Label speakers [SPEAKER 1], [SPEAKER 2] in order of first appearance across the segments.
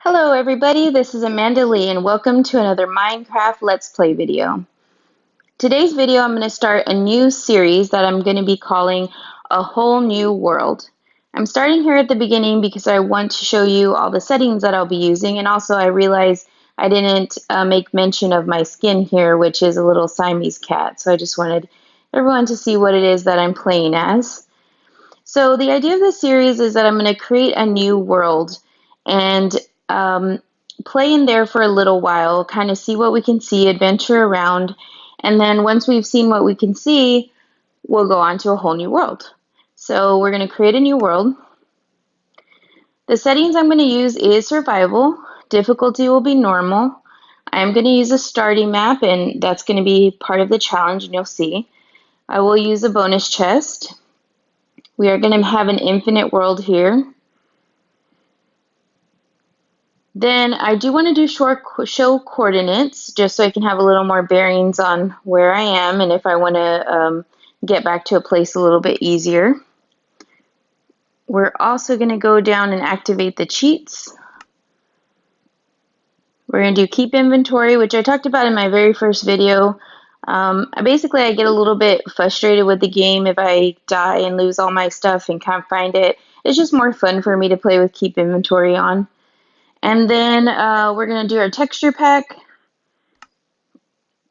[SPEAKER 1] Hello everybody, this is Amanda Lee and welcome to another Minecraft Let's Play video. Today's video I'm going to start a new series that I'm going to be calling A Whole New World. I'm starting here at the beginning because I want to show you all the settings that I'll be using, and also I realized I didn't make mention of my skin here, which is a little Siamese cat, so I just wanted everyone to see what it is that I'm playing as. So the idea of this series is that I'm going to create a new world and play in there for a little while, kind of see what we can see, adventure around, and then once we've seen what we can see, we'll go on to a whole new world. So we're going to create a new world. The settings I'm going to use is survival. Difficulty will be normal. I'm going to use a starting map, and that's going to be part of the challenge, and you'll see. I will use a bonus chest. We are going to have an infinite world here. Then I do want to do show coordinates just so I can have a little more bearings on where I am and if I want to get back to a place a little bit easier. We're also going to go down and activate the cheats. We're going to do keep inventory, which I talked about in my very first video. Basically, I get a little bit frustrated with the game if I die and lose all my stuff and can't find it. It's just more fun for me to play with keep inventory on. And then we're going to do our texture pack.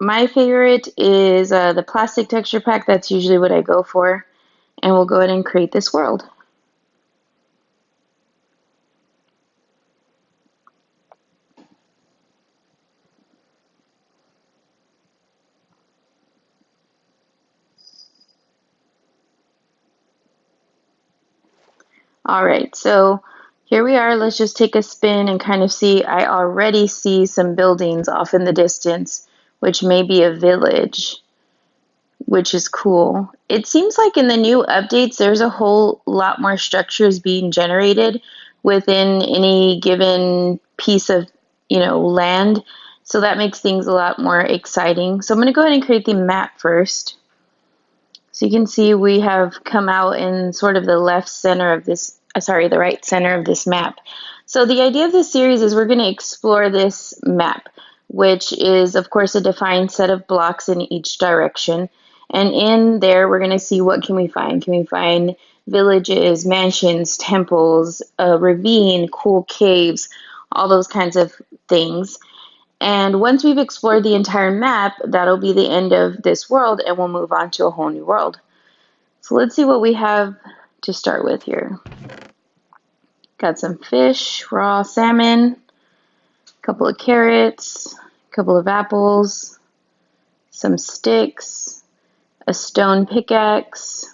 [SPEAKER 1] My favorite is the plastic texture pack. That's usually what I go for. And we'll go ahead and create this world. All right, so here we are. Let's just take a spin and kind of see. I already see some buildings off in the distance, which may be a village, which is cool. It seems like in the new updates, there's a whole lot more structures being generated within any given piece of, land. So that makes things a lot more exciting. So I'm going to go ahead and create the map first. So you can see we have come out in sort of the left center of this, the right center of this map. So the idea of this series is we're going to explore this map, which is, of course, a defined set of blocks in each direction. And in there, we're going to see what can we find. Can we find villages, mansions, temples, a ravine, cool caves, all those kinds of things. And once we've explored the entire map, that'll be the end of this world, and we'll move on to a whole new world. So let's see what we have to start with here. Got some fish, raw salmon, a couple of carrots, a couple of apples, some sticks, a stone pickaxe,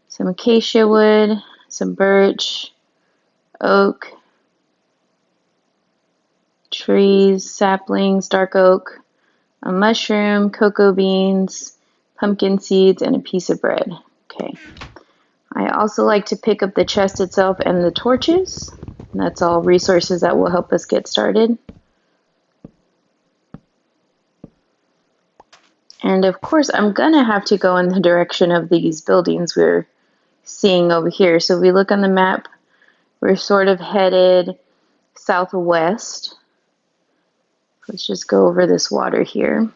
[SPEAKER 1] some acacia wood, some birch, oak, trees, saplings, dark oak, a mushroom, cocoa beans, pumpkin seeds, and a piece of bread. Okay. I also like to pick up the chest itself and the torches. And that's all resources that will help us get started. And of course, I'm gonna have to go in the direction of these buildings we're seeing over here. So if we look on the map, we're sort of headed southwest. Let's just go over this water here.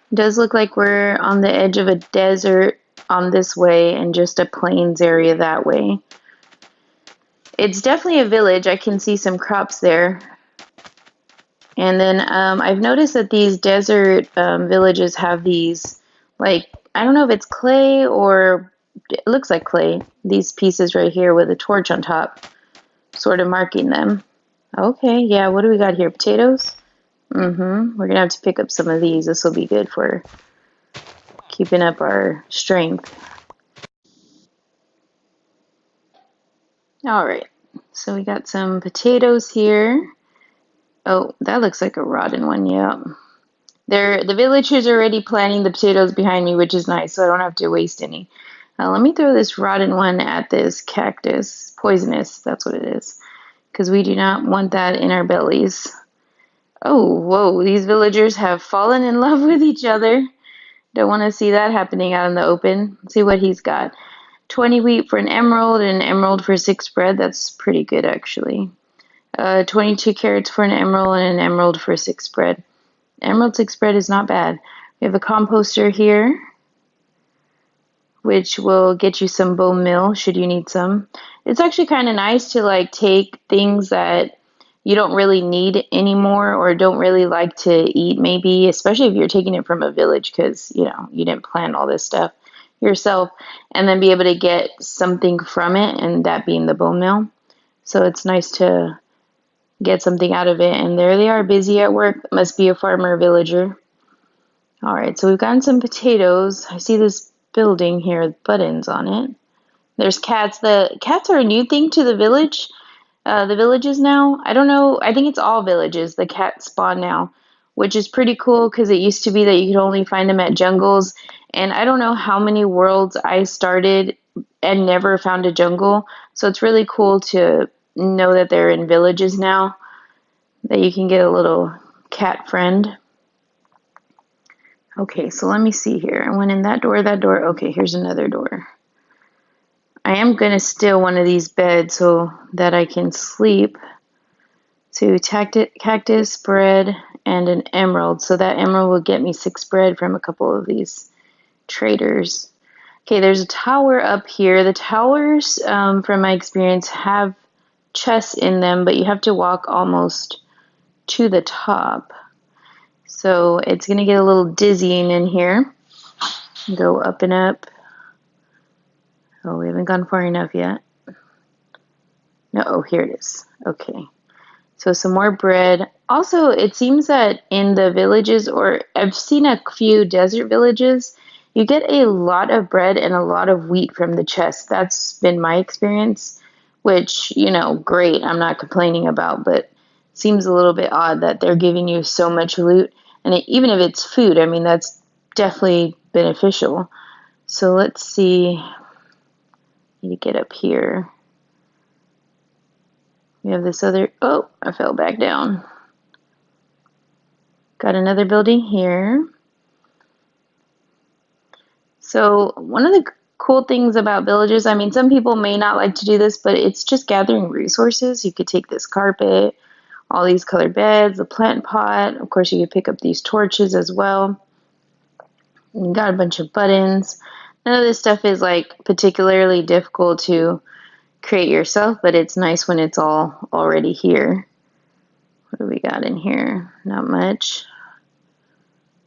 [SPEAKER 1] It does look like we're on the edge of a desert on this way and just a plains area that way. It's definitely a village. I can see some crops there. And then I've noticed that these desert villages have these, like, I don't know if it's clay or it looks like clay. These pieces right here with a torch on top, sort of marking them. Okay, yeah, what do we got here? Potatoes? We're going to have to pick up some of these. This will be good for keeping up our strength. All right, so we got some potatoes here. Oh, that looks like a rotten one, yeah. The villagers are already planting the potatoes behind me, which is nice, so I don't have to waste any. Let me throw this rotten one at this cactus. Poisonous, that's what it is. Because we do not want that in our bellies. Oh, whoa, these villagers have fallen in love with each other. Don't want to see that happening out in the open. Let's see what he's got. 20 wheat for an emerald for 6 bread. That's pretty good, actually. 22 carrots for an emerald, and an emerald for 6 bread. Emerald 6 bread is not bad. We have a composter here, which will get you some bone meal should you need some. It's actually kind of nice to like take things that you don't really need anymore or don't really like to eat, maybe, especially if you're taking it from a village because you didn't plan all this stuff yourself, and then be able to get something from it, and that being the bone meal. So it's nice to get something out of it. And there they are, busy at work. Must be a farmer villager. All right, so we've gotten some potatoes. I see this building here with buttons on it. There's cats. The cats are a new thing to the villages now. I don't know. I think it's all villages. The cats spawn now, which is pretty cool because it used to be that you could only find them at jungles. And I don't know how many worlds I started and never found a jungle. So it's really cool to know that they're in villages now, that you can get a little cat friend. Okay, so let me see here. I went in that door, that door. Okay, here's another door. I am going to steal one of these beds so that I can sleep. So cactus, bread, and an emerald. So that emerald will get me 6 bread from a couple of these traders. Okay, there's a tower up here. The towers, from my experience, have chests in them, but you have to walk almost to the top. So it's going to get a little dizzying in here. Go up and up. Oh, we haven't gone far enough yet. No, oh, here it is. Okay. So some more bread. Also, it seems that in the villages, or I've seen a few desert villages, you get a lot of bread and a lot of wheat from the chest. That's been my experience, which, great, I'm not complaining about, but seems a little bit odd that they're giving you so much loot. And even if it's food, I mean, that's definitely beneficial. So let's see. Need to get up here. We have this other, oh, I fell back down. Got another building here. So one of the cool things about villages, I mean, some people may not like to do this, but it's just gathering resources. You could take this carpet, all these colored beds, the plant pot. Of course, you could pick up these torches as well. You got a bunch of buttons. None of this stuff is like particularly difficult to create yourself, but it's nice when it's all already here. What do we got in here? Not much.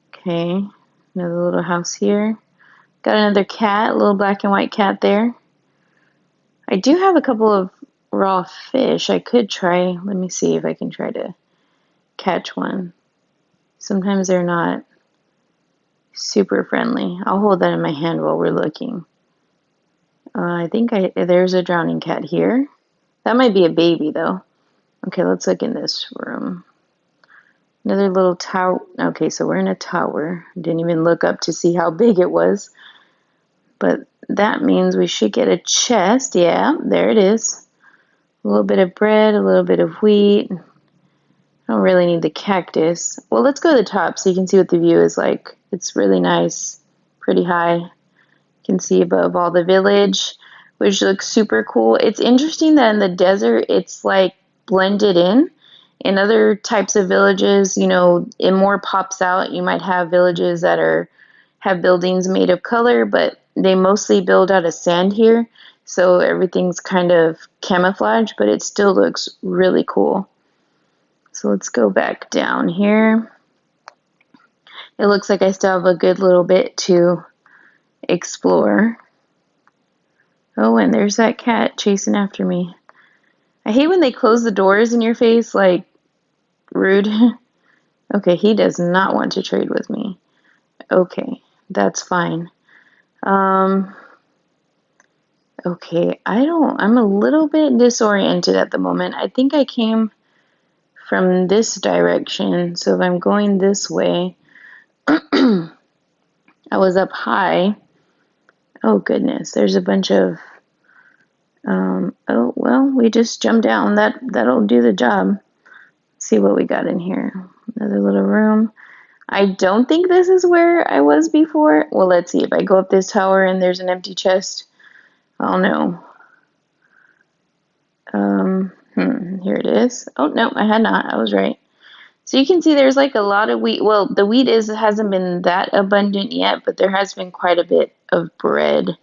[SPEAKER 1] Okay, another little house here. Got another cat, a little black and white cat there. I do have a couple of raw fish. I could try, let me see if I can try to catch one. Sometimes they're not super friendly. I'll hold that in my hand while we're looking. I think there's a drowning cat here. That might be a baby though. Okay, let's look in this room. Another little tower. Okay, so we're in a tower. Didn't even look up to see how big it was. But that means we should get a chest. Yeah, there it is. A little bit of bread, a little bit of wheat. I don't really need the cactus. Well, let's go to the top so you can see what the view is like. It's really nice, pretty high. You can see above all the village, which looks super cool. It's interesting that in the desert, it's like blended in. In other types of villages, it more pops out. You might have villages that have buildings made of color, but they mostly build out of sand here. So everything's kind of camouflaged, but it still looks really cool. So let's go back down here. It looks like I still have a good little bit to explore. Oh, and there's that cat chasing after me. I hate when they close the doors in your face, like, rude. Okay, he does not want to trade with me. Okay, that's fine. Okay, I'm a little bit disoriented at the moment. I think I came from this direction, so if I'm going this way, I was up high. Oh goodness, there's a bunch of, oh, well, we just jumped down. That'll do the job. Let's see what we got in here. Another little room. I don't think this is where I was before. Well, let's see. If I go up this tower and there's an empty chest, Oh no. Here it is. Oh no, I had not. I was right. So you can see there's like a lot of wheat. Well, the wheat hasn't been that abundant yet, but there has been quite a bit of bread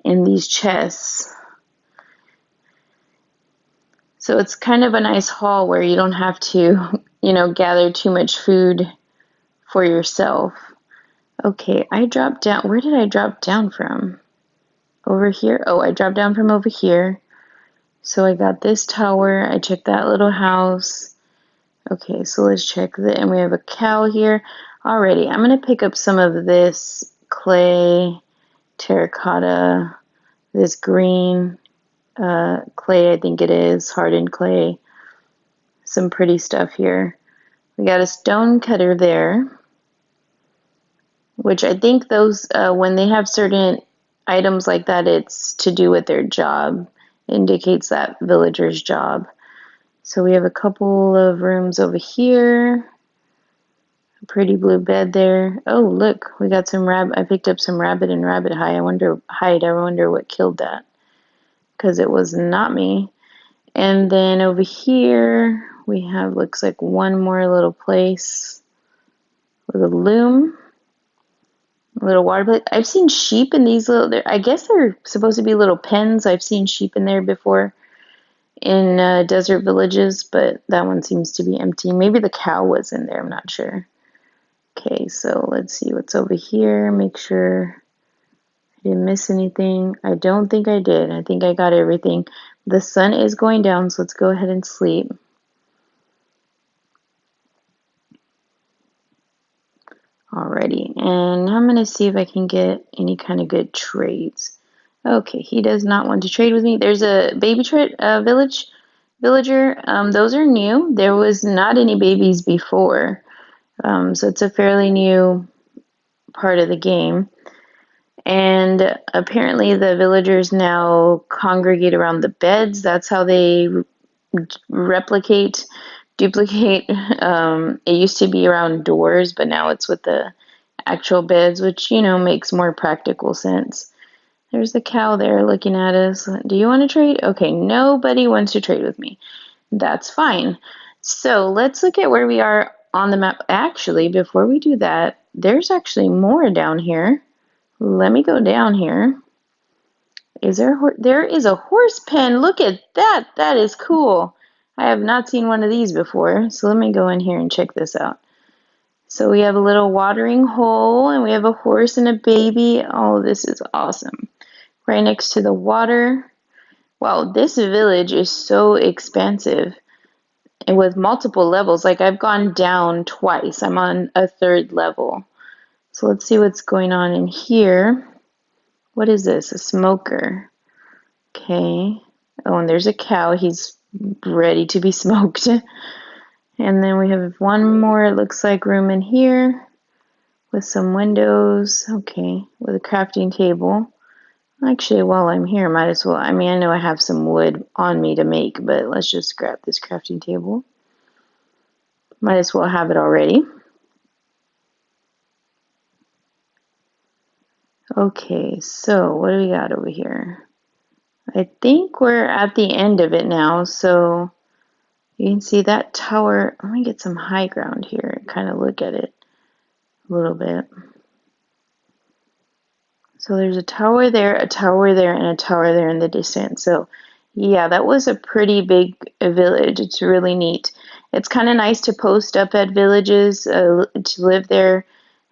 [SPEAKER 1] in these chests. So it's kind of a nice haul where you don't have to, gather too much food for yourself. Okay, I dropped down. Where did I drop down from? Over here? Oh, I dropped down from over here. So I got this tower. I checked that little house. Okay, so let's check that. And we have a cow here. Alrighty, I'm going to pick up some of this clay, terracotta, this green clay, I think it is, hardened clay. Some pretty stuff here. We got a stone cutter there, which I think those, when they have certain items like that, it's to do with their job. It indicates that villager's job. So we have a couple of rooms over here. A pretty blue bed there. Oh, look, we got some rabbit. I picked up some rabbit and rabbit hide. I wonder what killed that, because it was not me. And then over here we have, looks like one more little place with a loom, a little water plate. I've seen sheep in these little, I guess they're supposed to be little pens. I've seen sheep in there before in desert villages, but that one seems to be empty. Maybe the cow was in there, I'm not sure. Okay, so let's see what's over here. Make sure I didn't miss anything. I don't think I did. I think I got everything. The sun is going down, so let's go ahead and sleep. Alrighty, and I'm going to see if I can get any kind of good trades. Okay, he does not want to trade with me. There's a baby villager. Those are new. There was not any babies before, so it's a fairly new part of the game. And apparently the villagers now congregate around the beds. That's how they duplicate. It used to be around doors, but now it's with the actual beds, which, makes more practical sense. There's the cow there looking at us. Do you want to trade? Okay, nobody wants to trade with me. That's fine. So let's look at where we are on the map. Actually, before we do that, there's actually more down here. Let me go down here. There is a horse pen. Look at that. That is cool. I have not seen one of these before. So let me go in here and check this out. So we have a little watering hole, and we have a horse and a baby. Oh, this is awesome. Right next to the water. Wow, this village is so expansive and with multiple levels. Like, I've gone down twice. I'm on a third level. So let's see what's going on in here. What is this? A smoker. Okay. Oh, and there's a cow. He's ready to be smoked. And then we have one more, it looks like, room in here with some windows. Okay, with a crafting table. Actually, while I'm here, might as well. I mean, I know I have some wood on me to make, but let's just grab this crafting table. Might as well have it already. Okay, so what do we got over here? I think we're at the end of it now, so you can see that tower. Let me get some high ground here and kind of look at it a little bit. So there's a tower there, a tower there, and a tower there in the distance. So yeah, that was a pretty big village. It's really neat. It's kind of nice to post up at villages, to live there.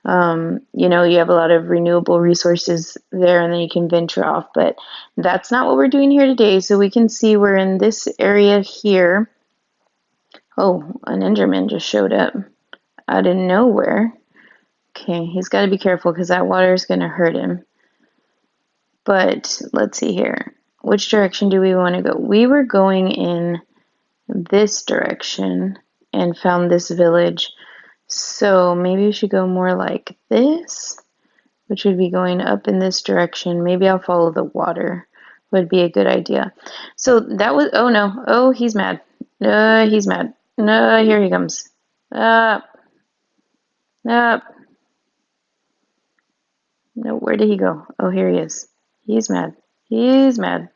[SPEAKER 1] You have a lot of renewable resources there, and then you can venture off. But that's not what we're doing here today. So we can see we're in this area here. Oh, an Enderman just showed up out of nowhere. Okay, he's got to be careful because that water is going to hurt him. But let's see here. Which direction do we want to go? We were going in this direction and found this village. So maybe we should go more like this, which would be going up in this direction. Maybe I'll follow the water. Would be a good idea. So that was, oh no. Oh, he's mad. He's mad. No, here he comes. Up. Up. No, where did he go? Oh, here he is. He's mad. He's mad.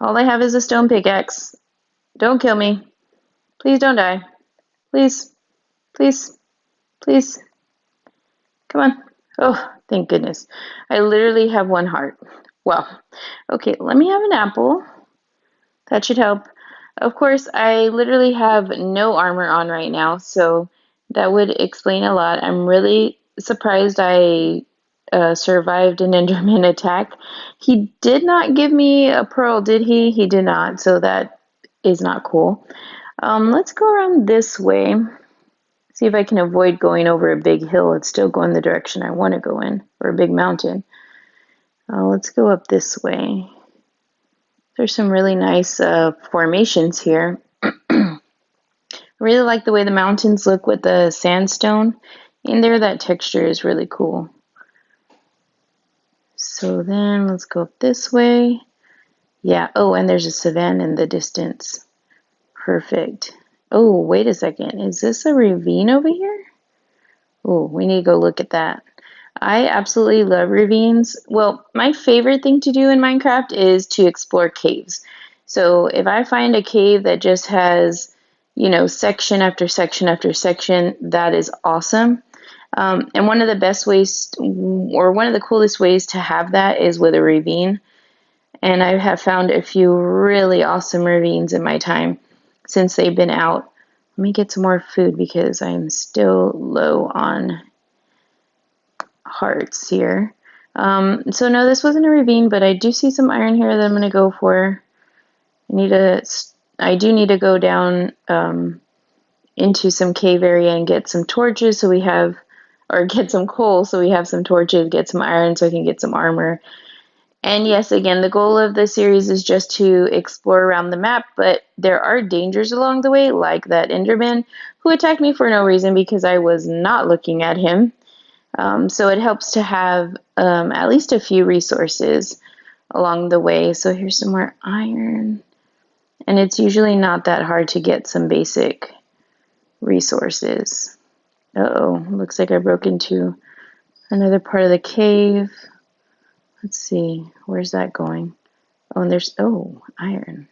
[SPEAKER 1] All I have is a stone pickaxe. Don't kill me. Please don't die. Please, please, please. Come on. Oh, thank goodness. I literally have one heart. Well, okay, let me have an apple. That should help. Of course, I literally have no armor on right now, so that would explain a lot. I'm really surprised I survived an Enderman attack. He did not give me a pearl, did he? He did not, so that is not cool. Let's go around this way. See if I can avoid going over a big hill. It's still going the direction I want to go in, or a big mountain. Let's go up this way. There's some really nice formations here. I really like the way the mountains look with the sandstone in there. That texture is really cool. So then let's go up this way. Yeah, oh, and there's a savanna in the distance. Perfect. Oh, wait a second. Is this a ravine over here? Oh, we need to go look at that. I absolutely love ravines. Well, my favorite thing to do in Minecraft is to explore caves. So if I find a cave that just has, section after section after section, that is awesome. And one of the best ways, or one of the coolest ways to have that is with a ravine. And I have found a few really awesome ravines in my time since they've been out. Let me get some more food because I'm still low on hearts here. So no, this wasn't a ravine, but I do see some iron here that I'm going to go for. I do need to go down into some cave area and get some torches so we have, or get some coal so we have some torches, get some iron so I can get some armor. And yes, again, the goal of the series is just to explore around the map, but there are dangers along the way, like that Enderman who attacked me for no reason because I was not looking at him. So it helps to have at least a few resources along the way. So here's some more iron. And it's usually not that hard to get some basic resources. Uh-oh, looks like I broke into another part of the cave. Let's see, where's that going? Oh, and there's, iron.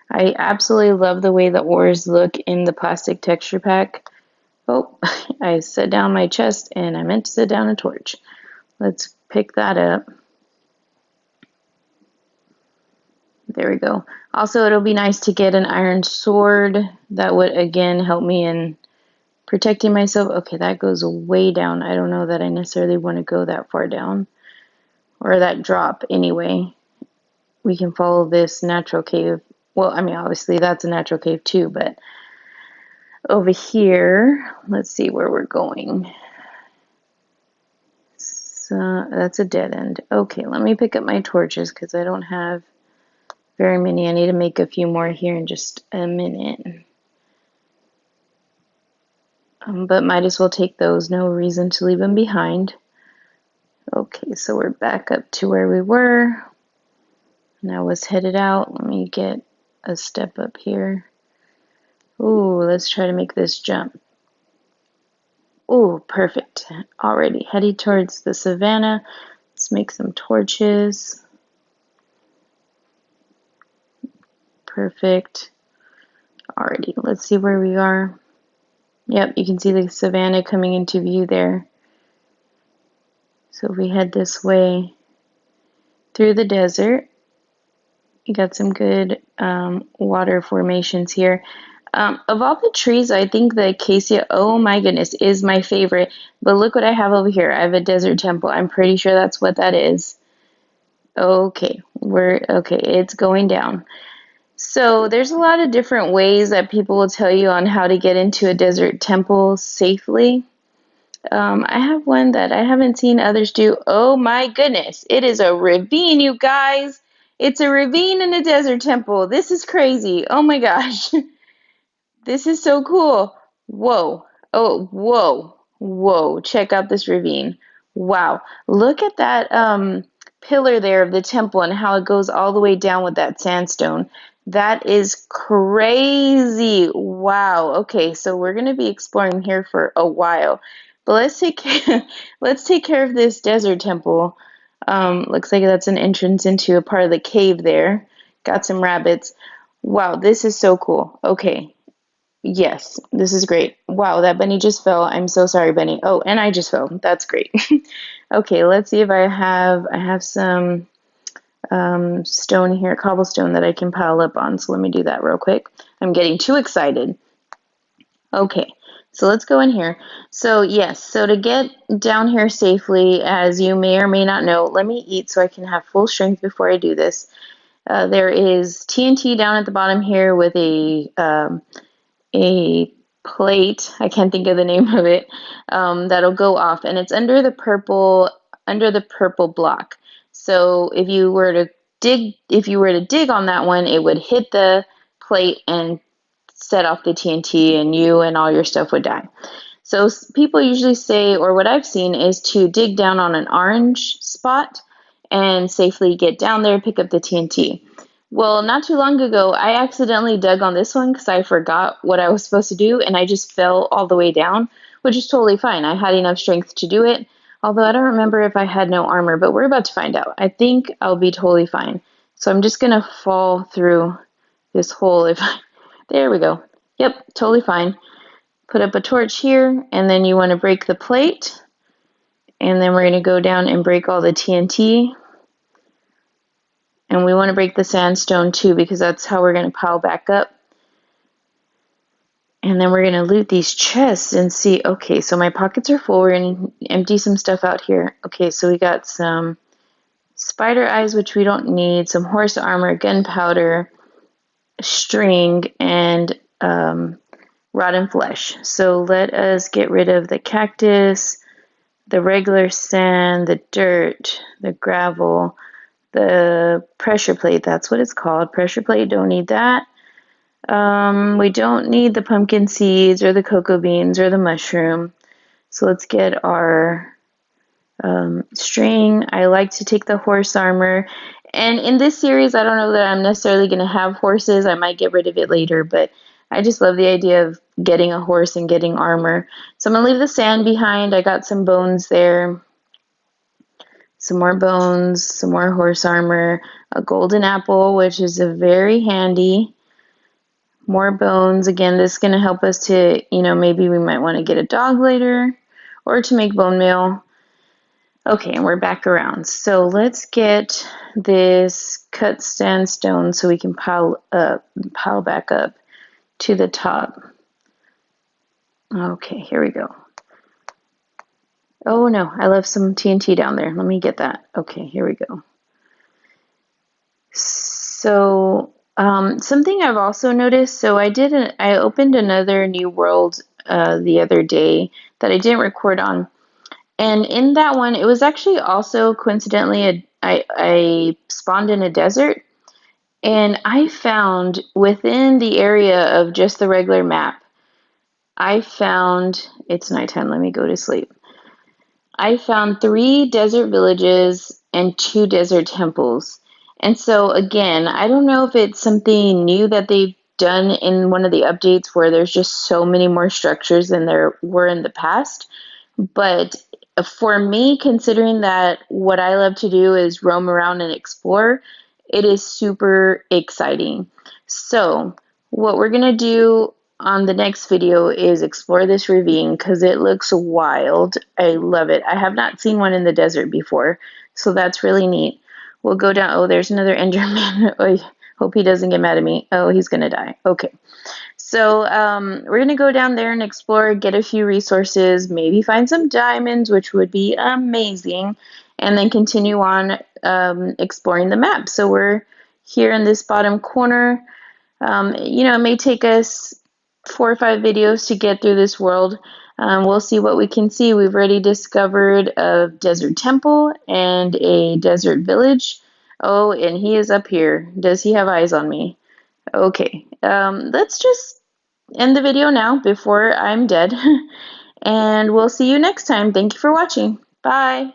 [SPEAKER 1] I absolutely love the way the ores look in the plastic texture pack. Oh, I set down my chest and I meant to set down a torch. Let's pick that up. There we go. Also, it'll be nice to get an iron sword. That would, again, help me in protecting myself. Okay, that goes way down. I don't know that I necessarily want to go that far down. Or that drop, anyway. We can follow this natural cave. Well, I mean, obviously, that's a natural cave, too, but over here, let's see where we're going. So, that's a dead end. Okay, let me pick up my torches, because I don't have very many. I need to make a few more here in just a minute. But might as well take those. No reason to leave them behind. Okay, so we're back up to where we were. Now let's head it out. Let me get a step up here. Ooh, let's try to make this jump. Ooh, perfect. Already heading towards the savannah. Let's make some torches. Perfect. Alrighty, let's see where we are. Yep, you can see the savannah coming into view there. So if we head this way through the desert, you got some good water formations here. Of all the trees, I think the acacia, oh my goodness, is my favorite. But look what I have over here. I have a desert temple. I'm pretty sure that's what that is. Okay, it's going down. So there's a lot of different ways that people will tell you on how to get into a desert temple safely. I have one that I haven't seen others do. Oh my goodness, it is a ravine, you guys. It's a ravine in a desert temple. This is crazy. Oh my gosh. This is so cool. Whoa. Oh, whoa. Whoa. Check out this ravine. Wow. Look at that pillar there of the temple and how it goes all the way down with that sandstone. That is crazy. Wow. Okay, so we're going to be exploring here for a while. But let's take care of this desert temple. Looks like that's an entrance into a part of the cave there. Got some rabbits. Wow, this is so cool. Okay, yes, this is great. Wow, that bunny just fell. I'm so sorry, bunny. Oh, and I just fell. That's great. Okay, let's see if I have some stone here, cobblestone that I can pile up on. So let me do that real quick. I'm getting too excited. Okay, so let's go in here. So yes, so to get down here safely, as you may or may not know, let me eat so I can have full strength before I do this. There is TNT down at the bottom here with a plate. I can't think of the name of it. That'll go off, and it's under the purple block. So if you were to dig on that one, it would hit the plate and set off the TNT, and you and all your stuff would die. So people usually say, or what I've seen, is to dig down on an orange spot and safely get down there, pick up the TNT. Well, not too long ago, I accidentally dug on this one because I forgot what I was supposed to do, and I just fell all the way down, which is totally fine. I had enough strength to do it, although I don't remember if I had no armor, but we're about to find out. I think I'll be totally fine. So I'm just gonna fall through this hole if I, there we go. Yep, totally fine. Put up a torch here, and then you want to break the plate, and then we're going to go down and break all the TNT. And we want to break the sandstone too, because that's how we're going to pile back up. And then we're going to loot these chests and see, okay, so my pockets are full. We're going to empty some stuff out here. Okay, so we got some spider eyes, which we don't need, some horse armor, gunpowder, string, and rotten flesh. So let us get rid of the cactus, the regular sand, the dirt, the gravel, the pressure plate. That's what it's called. Pressure plate, don't need that. We don't need the pumpkin seeds or the cocoa beans or the mushroom. So let's get our string. I like to take the horse armor. And in this series, I don't know that I'm necessarily going to have horses. I might get rid of it later, but I just love the idea of getting a horse and getting armor. So I'm going to leave the sand behind. I got some bones there. Some more bones, some more horse armor, a golden apple, which is a very handy. More bones. Again, this is going to help us to, maybe we might want to get a dog later or to make bone meal. Okay, and we're back around. So let's get this cut sandstone so we can pile back up to the top. Okay, here we go. Oh no, I left some TNT down there. Let me get that. Okay, here we go. So something I've also noticed, so I opened another new world the other day that I didn't record on. And in that one, it was actually also coincidentally, I spawned in a desert. And I found within the area of just the regular map, it's nighttime, let me go to sleep. I found 3 desert villages and 2 desert temples. And so, again, I don't know if it's something new that they've done in one of the updates where there's just so many more structures than there were in the past. But for me, considering that what I love to do is roam around and explore, it is super exciting. So, what we're going to do on the next video is explore this ravine because it looks wild. I love it. I have not seen one in the desert before, so that's really neat. We'll go down. Oh, there's another Enderman. I hope he doesn't get mad at me. Oh, he's going to die. Okay. So we're going to go down there and explore, get a few resources, maybe find some diamonds, which would be amazing, and then continue on exploring the map. So we're here in this bottom corner. It may take us 4 or 5 videos to get through this world. We'll see what we can see. We've already discovered a desert temple and a desert village. Oh, and he is up here. Does he have eyes on me? Okay, let's just end the video now before I'm dead. And we'll see you next time. Thank you for watching. Bye.